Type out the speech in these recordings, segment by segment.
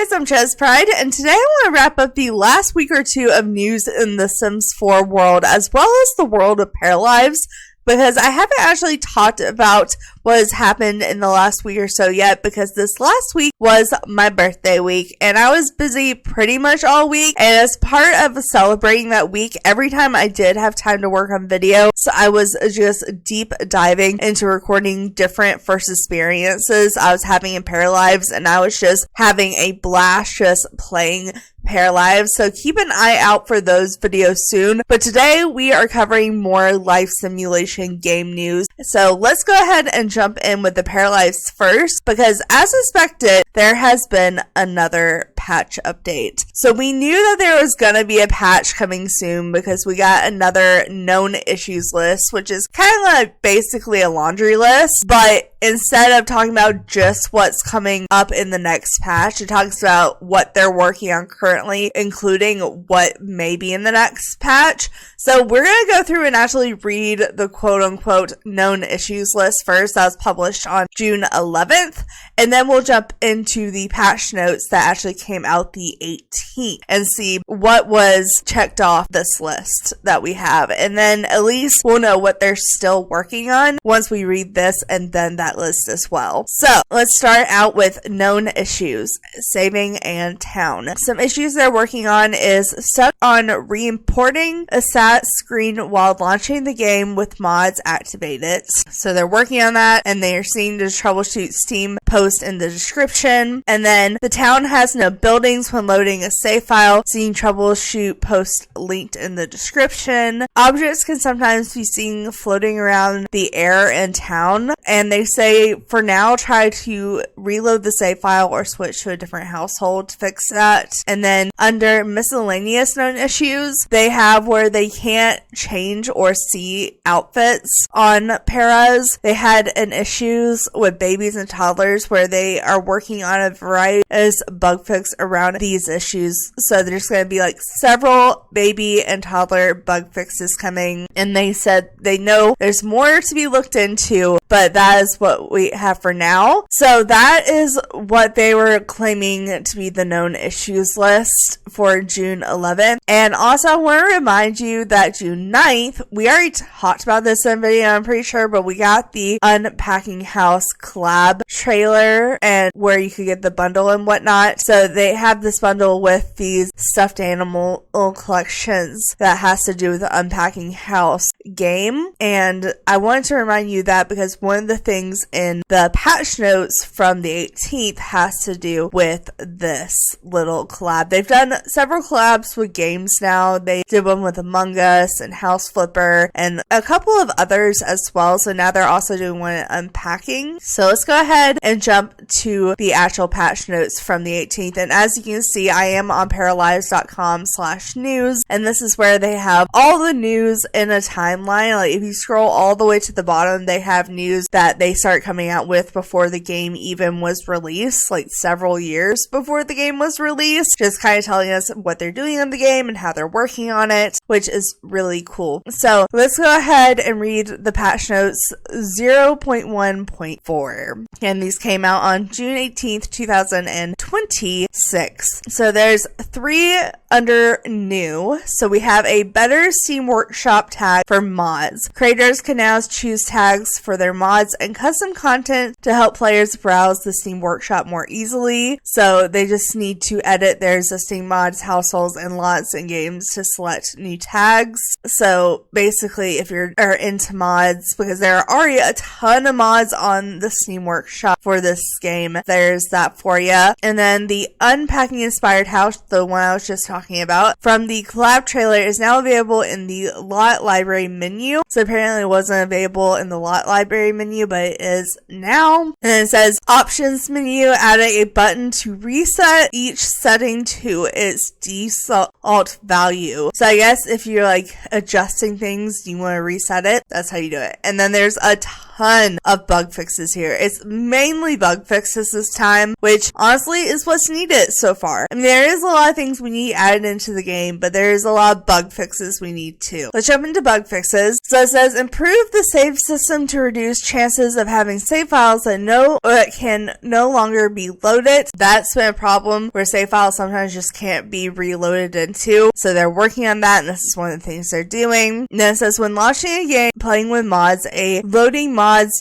guys, I'm ChezPride, and today I want to wrap up the last week or two of news in the Sims 4 world, as well as the world of Paralives, because I haven't actually talked about what has happened in the last week or so yet, because this last week was my birthday week, and I was busy pretty much all week, and as part of celebrating that week, every time I did have time to work on video, so I was just deep diving into recording different first experiences I was having in Paralives, and I was just having a blast just playing Paralives, so keep an eye out for those videos soon. But today we are covering more life simulation game news. So let's go ahead and jump in with the Paralives first, because as expected, there has been another patch update. So we knew that there was gonna be a patch coming soon because we got another known issues list, which is kind of like basically a laundry list, but instead of talking about just what's coming up in the next patch, it talks about what they're working on currently, including what may be in the next patch. So we're going to go through and actually read the quote-unquote known issues list first. That was published on June 11th, and then we'll jump into the patch notes that actually came out the 18th and see what was checked off this list that we have, and then at least we'll know what they're still working on once we read this and then that list as well. So let's start out with known issues, saving and town. Some issues they're working on is stuck on re-importing a stat screen while launching the game with mods activated. So they're working on that, and they are seeing the troubleshoot Steam post in the description. And then the town has no buildings when loading a save file, seeing troubleshoot post linked in the description. Objects can sometimes be seen floating around the air in town, and they say for now try to reload the save file or switch to a different household to fix that. And then under miscellaneous known issues, they have where they can't change or see outfits on Paras. They had an issues with babies and toddlers where they are working on a variety of bug fix around these issues. So there's going to be like several baby and toddler bug fixes coming, and they said they know there's more to be looked into, but that is what we have for now. So that is what they were claiming to be the known issues list for June 11th. And also I want to remind you that June 9th, we already talked about this in a video, I'm pretty sure, but we got the Unpacking House collab trailer and where you could get the bundle and whatnot. So they have this bundle with these stuffed animal collections that has to do with the Unpacking House game. And I wanted to remind you that because one of the things in the patch notes from the 18th has to do with this little collab. They've done several collabs with games now. They did one with Among Us and House Flipper and a couple of others as well. So now they're also doing one unpacking. So let's go ahead and jump to the actual patch notes from the 18th. And as you can see, I am on paralives.com/news, and this is where they have all the news in a timeline. Like if you scroll all the way to the bottom, they have news that they start coming out with before the game even was released, like several years before the game was released, just kind of telling us what they're doing on the game and how they're working on it, which is really cool. So let's go ahead and read the patch notes 0.1.4, and these came out on June 18th, 2026. So there's 3 under new. So we have a better Steam Workshop tag for mods. Creators can now choose tags for their mods and custom content to help players browse the Steam Workshop more easily. So they just need to edit their existing mods, households, and lots and games to select new tags. So basically, if you're into mods, because there are already a ton of mods on the Steam Workshop for this game, there's that for you. And then the Unpacking Inspired House, the one I was just talking about, from the collab trailer is now available in the lot library menu. So apparently it wasn't available in the lot library menu, but it is now. And then it says options menu, added a button to reset each setting to its default value. So I guess if you're like adjusting things, you want to reset it, that's how you do it. And then there's a ton of bug fixes here. It's mainly bug fixes this time, which honestly is what's needed so far. I mean, there is a lot of things we need added into the game, but there is a lot of bug fixes we need too. Let's jump into bug fixes. fixes. So it says, improve the save system to reduce chances of having save files that can no longer be loaded. That's been a problem where save files sometimes just can't be reloaded into. So they're working on that, and this is one of the things they're doing. And then it says, when launching a game, playing with mods, a loading mods ...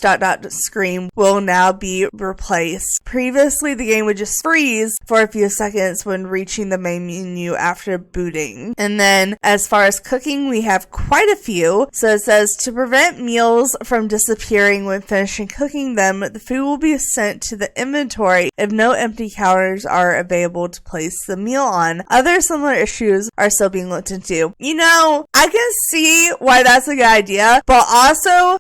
screen will now be replaced. Previously, the game would just freeze for a few seconds when reaching the main menu after booting. And then as far as cooking, we have quite a few. So it says, to prevent meals from disappearing when finishing cooking them, the food will be sent to the inventory if no empty counters are available to place the meal on. Other similar issues are still being looked into. You know, I can see why that's a good idea, but also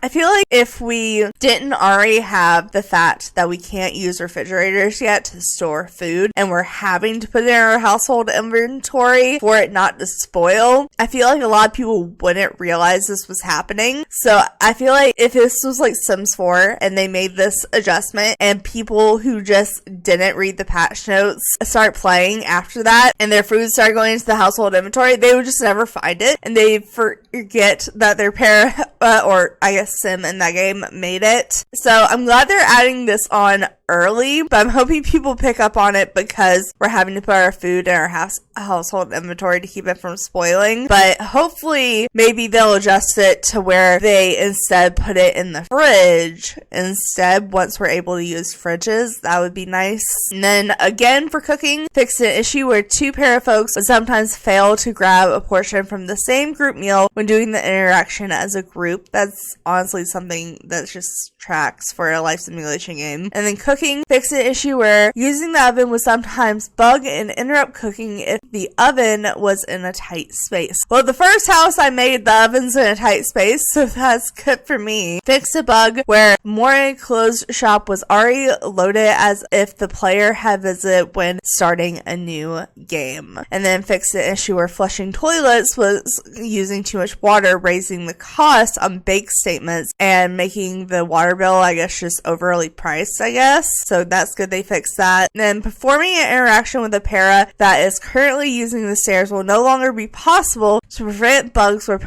I feel like if we didn't already have the fact that we can't use refrigerators yet to store food, and we're having to put it in our household inventory for it not to spoil, I feel like a lot of people wouldn't realize this was happening. So I feel like if this was like Sims 4 and they made this adjustment and people who just didn't read the patch notes start playing after that and their food started going into the household inventory, they would just never find it, and they forget that their parent or I guess Sim in that game made it. So I'm glad they're adding this on early, but I'm hoping people pick up on it because we're having to put our food in our household inventory to keep it from spoiling. But hopefully maybe they'll adjust it to where they instead put it in the fridge instead once we're able to use fridges. That would be nice. And then again, for cooking, fix an issue where two pair of folks would sometimes fail to grab a portion from the same group meal when doing the interaction as a group. That's honestly something that just tracks for a life simulation game. And then cooking, fix an issue where using the oven would sometimes bug and interrupt cooking if the oven was in a tight space. Well, the first house I made, the oven's in a tight space, so that's good for me. Fix a bug where more enclosed shop was already loaded as if the player had visited when starting a new game. And then fix the issue where flushing toilets was using too much water, raising the cost on bank statements and making the water bill, I guess, just overly priced, I guess. So that's good they fixed that. And then performing an interaction with a para that is currently using the stairs will no longer be possible to prevent bugs where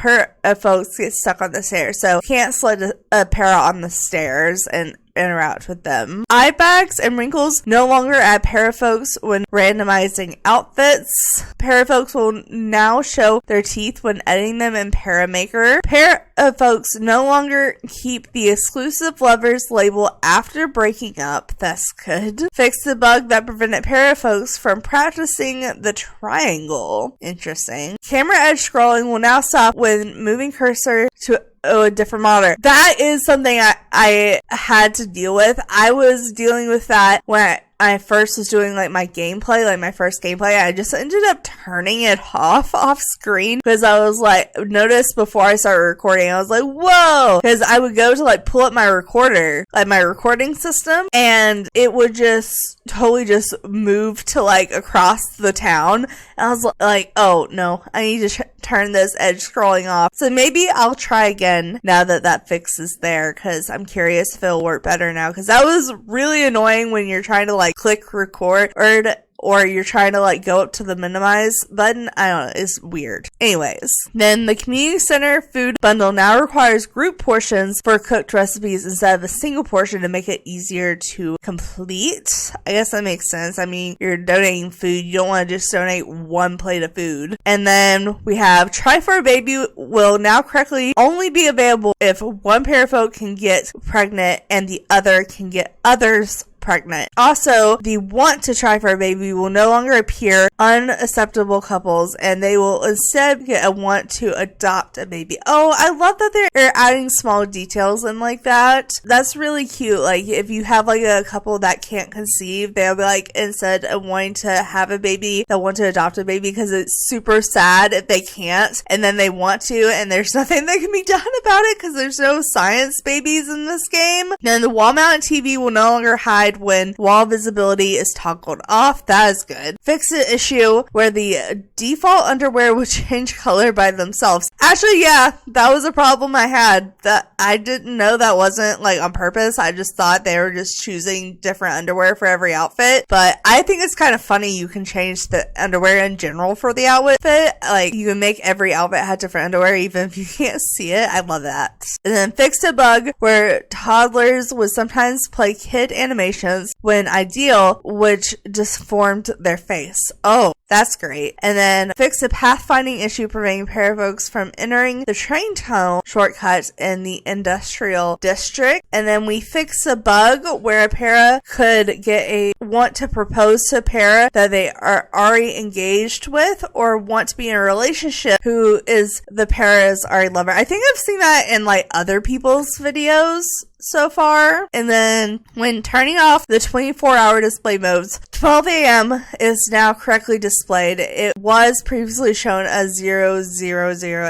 folks get stuck on the stairs. So can't slide a para on the stairs and interact with them. Eye bags and wrinkles no longer add parafolks when randomizing outfits. Parafolks will now show their teeth when editing them in Paramaker. Parafolks no longer keep the exclusive lovers label after breaking up. That's good. Fix the bug that prevented parafolks from practicing the triangle. Interesting. Camera edge scrolling will now stop when moving cursor to a different monitor. That is something I had to deal with. I was dealing with that when I first was doing like my gameplay, like my first gameplay. I just ended up turning it off screen because I was like, noticed before I started recording, I was like, whoa, because I would go to like pull up my recorder, like my recording system, and it would just totally just move to like across the town. And I was like, oh no, I need to turn this edge scrolling off. So maybe I'll try again now that that fix is there, because I'm curious if it'll work better now, because that was really annoying when you're trying to like click record or you're trying to like go up to the minimize button. I don't know, it's weird. Anyways, then the community center food bundle now requires group portions for cooked recipes instead of a single portion to make it easier to complete. I guess that makes sense. I mean, you're donating food, you don't want to just donate one plate of food. And then we have Try for a Baby will now correctly only be available if one pair of folk can get pregnant and the other can get others pregnant. Also, the want to try for a baby will no longer appear unacceptable couples, and they will instead get a want to adopt a baby. Oh, I love that they're adding small details in like that. That's really cute. Like if you have like a couple that can't conceive, they'll be like, instead of wanting to have a baby, they'll want to adopt a baby because it's super sad if they can't, and then they want to, and there's nothing that can be done about it because there's no science babies in this game. Then the wall mounted TV will no longer hide Pride when wall visibility is toggled off. That is good. Fix the issue where the default underwear would change color by themselves. Actually, yeah, that was a problem I had. That I didn't know that wasn't like on purpose. I just thought they were just choosing different underwear for every outfit. But I think it's kind of funny you can change the underwear in general for the outfit. Like, you can make every outfit have different underwear even if you can't see it. I love that. And then fix a bug where toddlers would sometimes play kid animations when ideal, which disformed their face. Oh, that's great. And then fix a pathfinding issue preventing parafolks from entering the train tunnel shortcuts in the industrial district. And then we fix a bug where a para could want to propose to a para that they are already engaged with or want to be in a relationship who is the para's already lover. I think I've seen that in like other people's videos so far. And then when turning off the 24-hour display modes, 12 a.m. is now correctly displayed. It was previously shown as 000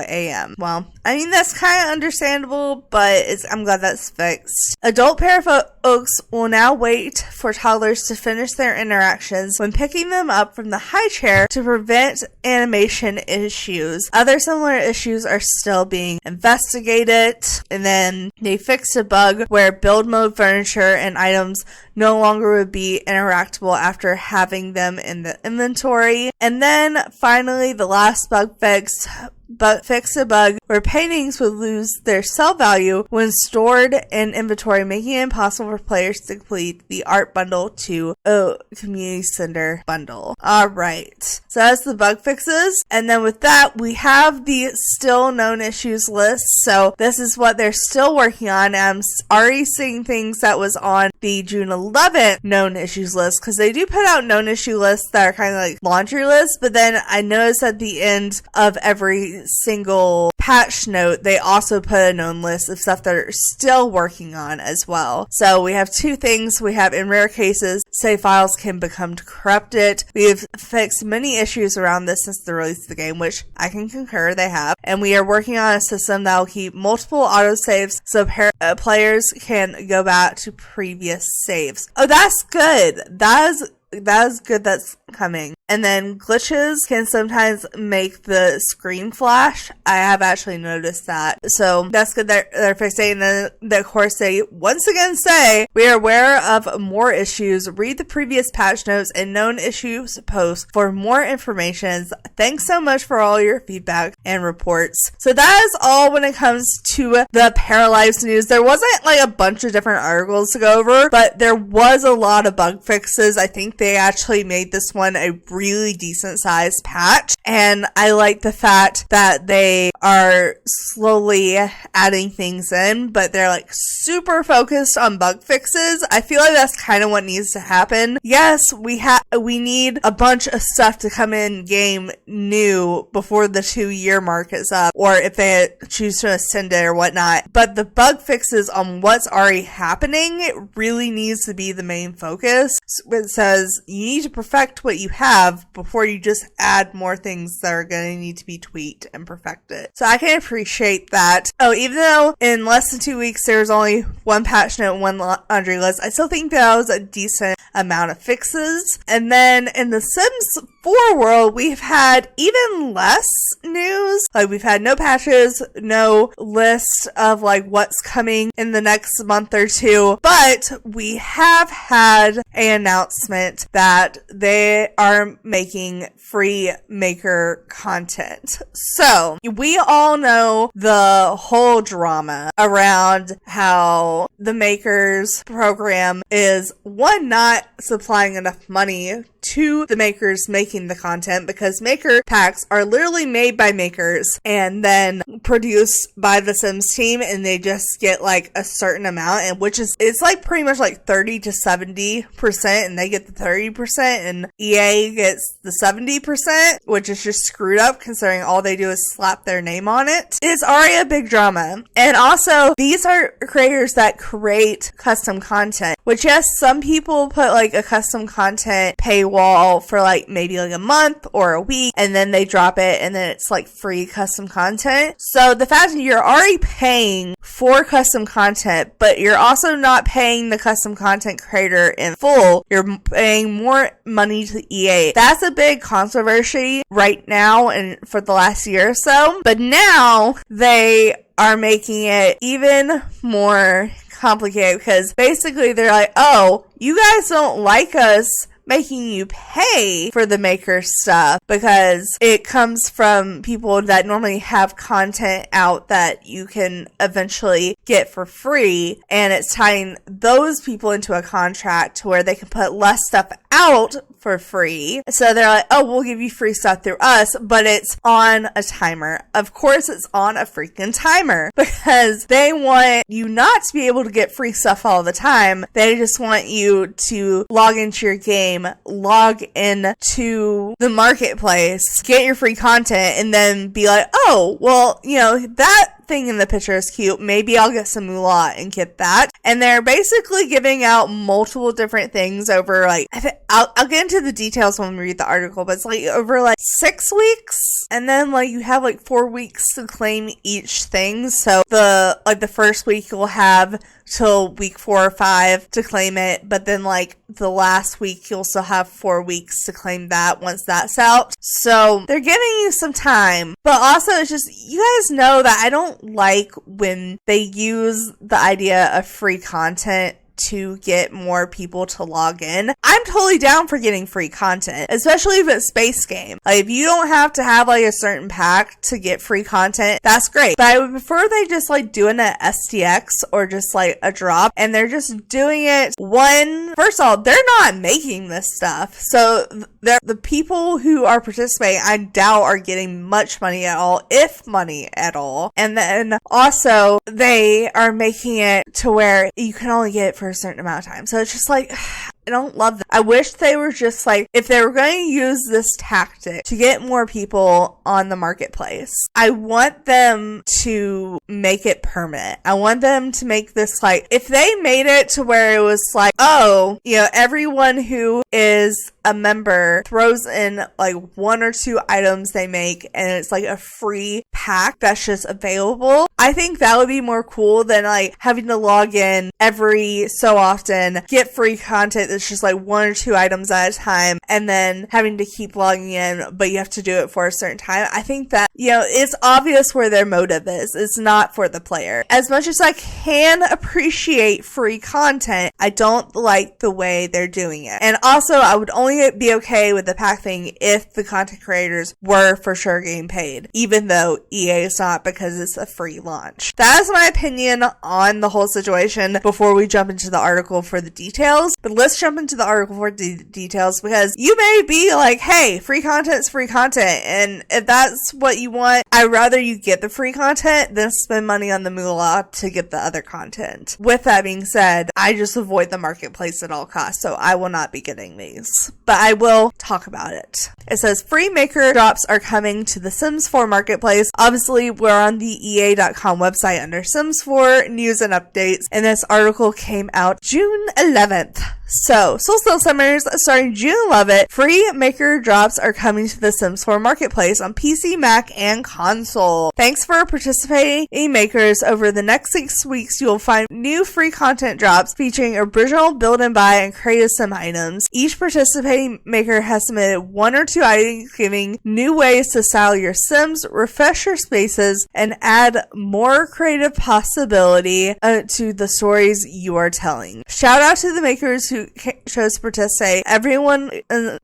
a.m. Well, I mean, that's kind of understandable, but I'm glad that's fixed. Adult parafolks will now wait for toddlers to finish their interactions when picking them up from the high chair to prevent animation issues. Other similar issues are still being investigated. And then they fixed a bug where build mode furniture and items no longer would be interactable after having them in the inventory. And then finally, the last bug fix a bug where paintings would lose their sell value when stored in inventory, making it impossible for players to complete the art bundle to a community center bundle. Alright, so that's the bug fixes. And then with that, we have the still known issues list. So this is what they're still working on. I'm already seeing things that was on the June 11th known issues list, because they do put out known issue lists that are kind of like laundry lists, but then I noticed at the end of every single patch note, they also put a known list of stuff they're still working on as well. So we have two things. We have, in rare cases, save files can become corrupted. We have fixed many issues around this since the release of the game, which I can concur they have. And we are working on a system that will keep multiple autosaves so players can go back to previous saves. Oh, that's good. That is good that's coming. And then glitches can sometimes make the screen flash. I have actually noticed that. So that's good they're fixing. And then, of course, they once again say, we are aware of more issues. Read the previous patch notes and known issues posts for more information. Thanks so much for all your feedback and reports. So that is all when it comes to the Paralives news. There wasn't like a bunch of different articles to go over, but there was a lot of bug fixes. I think they actually made this one a really decent sized patch, and I like the fact that they are slowly adding things in, but they're like super focused on bug fixes. I feel like that's kind of what needs to happen. Yes, we need a bunch of stuff to come in game new before the 2-year mark is up, or if they choose to extend it or whatnot, but the bug fixes on what's already happening, it really needs to be the main focus. It says you need to perfect what you have before you just add more things that are going to need to be tweaked and perfected. So I can appreciate that. Oh, even though in less than 2 weeks there's only one patch note and one laundry list, I still think that was a decent amount of fixes. And then in the Sims 4 world, we've had even less news. Like, we've had no patches, no list of like what's coming in the next month or two, but we have had an announcement that they are making free maker content. So we all know the whole drama around how the makers program is, one, not supplying enough money to the makers making the content, because maker packs are literally made by makers and then produced by the Sims team, and they just get like a certain amount, and which is, it's like pretty much like 30 to 70%, and they get the 30%, and EA gets the 70%, which is just screwed up considering all they do is slap their name on it. It's already a big drama. And also, these are creators that create custom content, which, yes, some people put like a custom content paywall for like maybe like a month or a week, and then they drop it, and then it's like free custom content. So the fact that you're already paying for custom content, but you're also not paying the custom content creator in full. You're paying more money to EA. That's a big controversy right now and for the last year or so. But now they are making it even more complicated because basically they're like, oh, you guys don't like us making you pay for the maker stuff because it comes from people that normally have content out that you can eventually get for free, and it's tying those people into a contract to where they can put less stuff out for free. So they're like, oh, we'll give you free stuff through us, but it's on a timer. Of course it's on a freaking timer because they want you not to be able to get free stuff all the time. They just want you to log into your game, log in to the marketplace, get your free content, and then be like, oh, well, that thing in the picture is cute. Maybe I'll get some moolah and get that. And they're basically giving out multiple different things over I'll get into the details when we read the article, but it's over 6 weeks, and then you have 4 weeks to claim each thing. So the first week you'll have till week 4 or 5 to claim it, but then the last week you'll still have 4 weeks to claim that once that's out. So they're giving you some time, but also it's just, you guys know that I don't like when they use the idea of free content to get more people to log in. I'm totally down for getting free content, especially if it's space game. If you don't have to have a certain pack to get free content, that's great. But I would prefer they just doing an STX or just a drop, and they're just doing it first of all, they're not making this stuff. So the people who are participating, I doubt are getting much money at all, if money at all. And then also they are making it to where you can only get it for a certain amount of time. So it's just I don't love that. I wish they were just if they were going to use this tactic to get more people on the marketplace, I want them to make it permanent. I want them to make this if they made it to where it was oh, everyone who is a member throws in 1 or 2 items they make, and it's a free pack that's just available. I think that would be more cool than having to log in every so often, get free content that's just 1 or 2 items at a time, and then having to keep logging in, but you have to do it for a certain time. I think that, it's obvious where their motive is. It's not for the player. As much as I can appreciate free content, I don't like the way they're doing it. And also, I would only be okay with the pack thing if the content creators were for sure getting paid, even though EA is not, because it's a free launch. That is my opinion on the whole situation before we jump into the article for the details. But let's jump into the article for the details, because you may be hey, free content's free content, and if that's what you want, I'd rather you get the free content than spend money on the moolah to get the other content. With that being said, I just avoid the marketplace at all costs, so I will not be getting these, but I will talk about it. It says free maker drops are coming to the Sims 4 marketplace. Obviously, we're on the EA.com website under Sims 4 news and updates, and this article came out June 11th. So, Soulstone Summers, starting June 11th, free maker drops are coming to the Sims 4 marketplace on PC, Mac, and console. Thanks for participating makers. Over the next 6 weeks, you will find new free content drops featuring original build and buy and creative sim items. Each participating maker has submitted 1 or 2 items, giving new ways to style your Sims, refresh your spaces, and add more creative possibility to the stories you are telling. Shout out to the makers who chose to participate,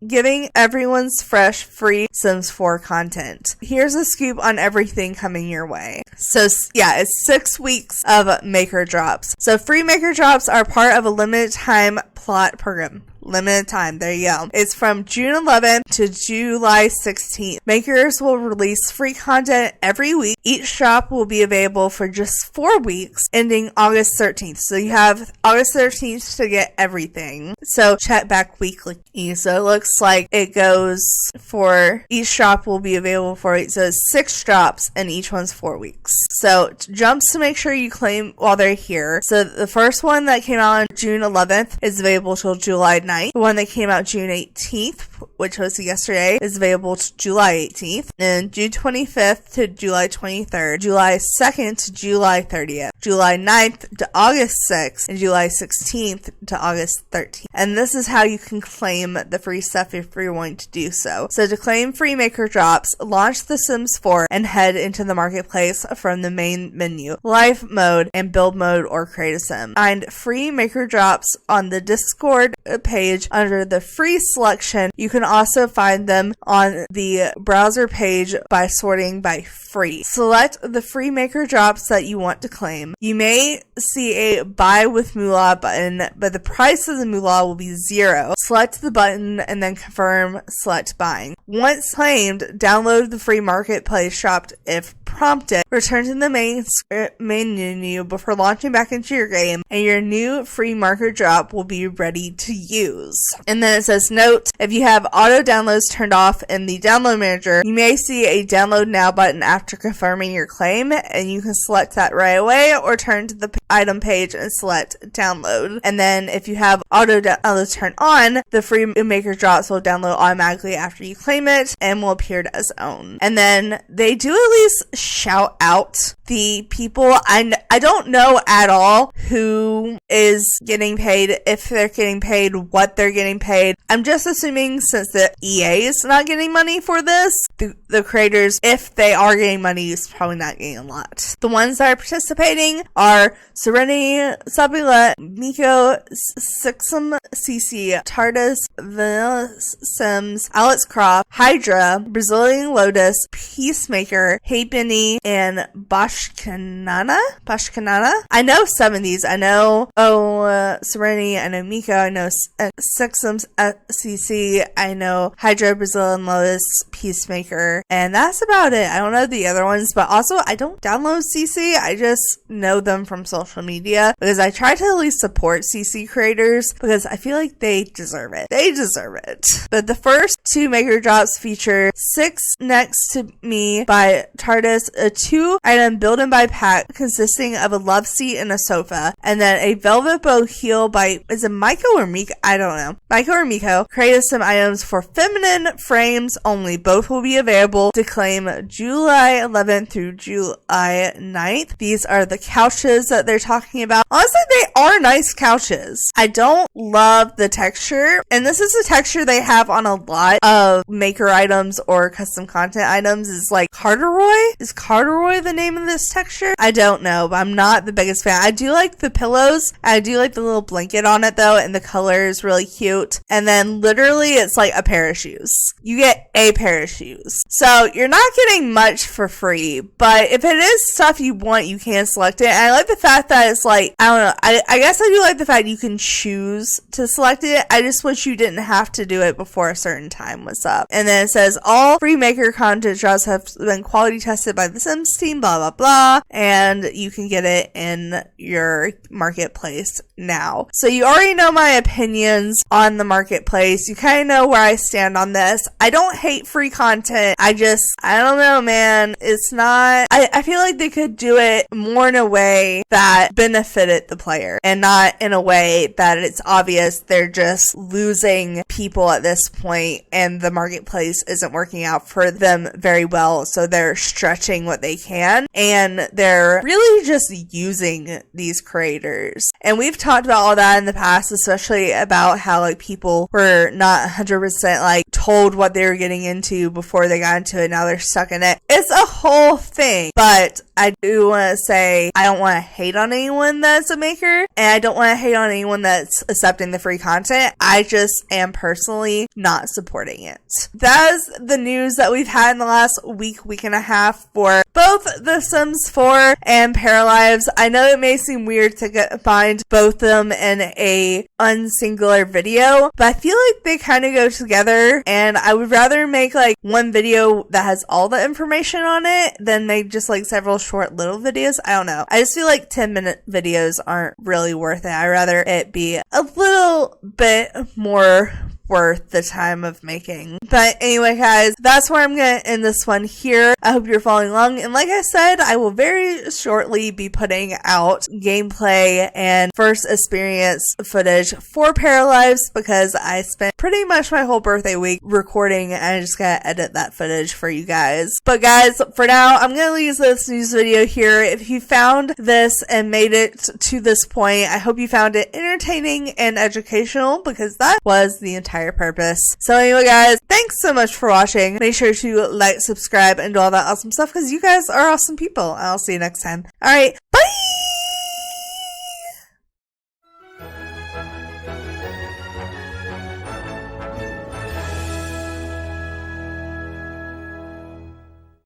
giving everyone's fresh, free Sims 4 content. Here's a scoop on everything coming your way. So yeah, it's 6 weeks of maker drops. So free maker drops are part of a limited time plot program. Limited time, there you go. It's from June 11th to July 16th. Makers will release free content every week. Each drop will be available for just 4 weeks, ending August 13th. So you have August 13th to get everything. So check back weekly. So it looks like it goes for each drop will be available for it. So 6 drops and each one's 4 weeks. So jumps to make sure you claim while they're here. So the first one that came out on June 11th is available till July 9th. The one that came out June 18th which was yesterday, is available to July 18th, and June 25th to July 23rd, July 2nd to July 30th, July 9th to August 6th, and July 16th to August 13th. And this is how you can claim the free stuff if you're wanting to do so. So to claim free maker drops, launch The Sims 4 and head into the marketplace from the main menu, life mode, and build mode or create a sim. Find free maker drops on the Discord page under the free selection. You can also find them on the browser page by sorting by free. Select the free maker drops that you want to claim. You may see a buy with moolah button, but the price of the moolah will be $0. Select the button and then confirm select buying. Once claimed, download the free marketplace shop if prompted. Return to the main menu before launching back into your game, and your new free marker drop will be ready to use. And then it says, note, if you have auto downloads turned off in the download manager, you may see a download now button after confirming your claim, and you can select that right away or turn to the item page and select download. And then if you have auto downloads turned on, the free maker drops will download automatically after you claim it and will appear as own. And then they do at least shout out the people. I don't know at all who is getting paid, if they're getting paid, what they're getting paid. I'm just assuming since the EA is not getting money for this, the creators, if they are getting money, is probably not getting a lot. The ones that are participating are Serenity, Sabula, Miko, Sixum, CC, Tardis, Vanilla Sims, Alex Croft, Hydra, Brazilian Lotus, Peacemaker, Hey Benny, and Bashkanana. I know some of these. I know Serenity, I know Miko, I know Sixum, CC, I know Hydra, Brazilian Lotus, Peacemaker, and that's about it. I don't know the other ones, but also I don't download CC. I just know them from social media because I try to at least support CC creators because I feel like they deserve it. They deserve it. But the first two maker drops feature Six Next to Me by Tardis, a 2-item build and buy pack consisting of a love seat and a sofa, and then a velvet bow heel by, is it Maiko or Miko? I don't know. Maiko or Miko created some items for feminine frames only. Both will be available to claim July 11th through July 9th. These are the couches that they're talking about. Honestly, they are nice couches. I don't love the texture, and this is the texture they have on a lot of maker items or custom content items, is like corduroy. Is corduroy the name of this texture? I don't know, but I'm not the biggest fan. I do like the pillows. I do like the little blanket on it though, and the color is really cute. And then literally it's like a pair of shoes. You get a pair of shoes. So you're not getting much for free, but if it is stuff you want, you can select it. And I like the fact that it's like, I don't know, I guess I do like the fact you can choose to select it. I just wish you didn't have to do it before a certain time was up. And then it says all free maker content drops have been quality tested by the Sims team, blah blah blah, and you can get it in your marketplace now. So you already know my opinions on the marketplace. You kind of know where I stand on this. I don't hate free content. I don't know, man. It's not, I feel like they could do it more in a way that benefited the player and not in a way that it's obvious they're just losing people at this point and the marketplace isn't working out for them very well. So they're stretching what they can and they're really just using these creators. And we've talked about all that in the past, especially about how like people were not 100% like told what they were getting into before they got into it. Now they're stuck in it. It's a whole thing. But I do want to say I don't want to hate on anyone that's a maker, and I don't want to hate on anyone that's accepting the free content. I just am personally not supporting it. That is the news that we've had in the last week and a half for both The Sims 4 and Paralives. I know it may seem weird to find both of them in a unsingular video, but I feel like they kind of go together, and I would rather make like one video that has all the information on it than make just like several short little videos. I don't know. I just feel like 10-minute videos aren't really worth it. I'd rather it be a little bit more worth the time of making. But anyway, guys, that's where I'm going to end this one here. I hope you're following along. And like I said, I will very shortly be putting out gameplay and first experience footage for Paralives because I spent pretty much my whole birthday week recording and I just gotta edit that footage for you guys. But guys, for now, I'm gonna leave this news video here. If you found this and made it to this point, I hope you found it entertaining and educational because that was the entire purpose. So anyway, guys, thanks so much for watching. Make sure to like, subscribe, and do all that awesome stuff because you guys are awesome people. I'll see you next time. Alright,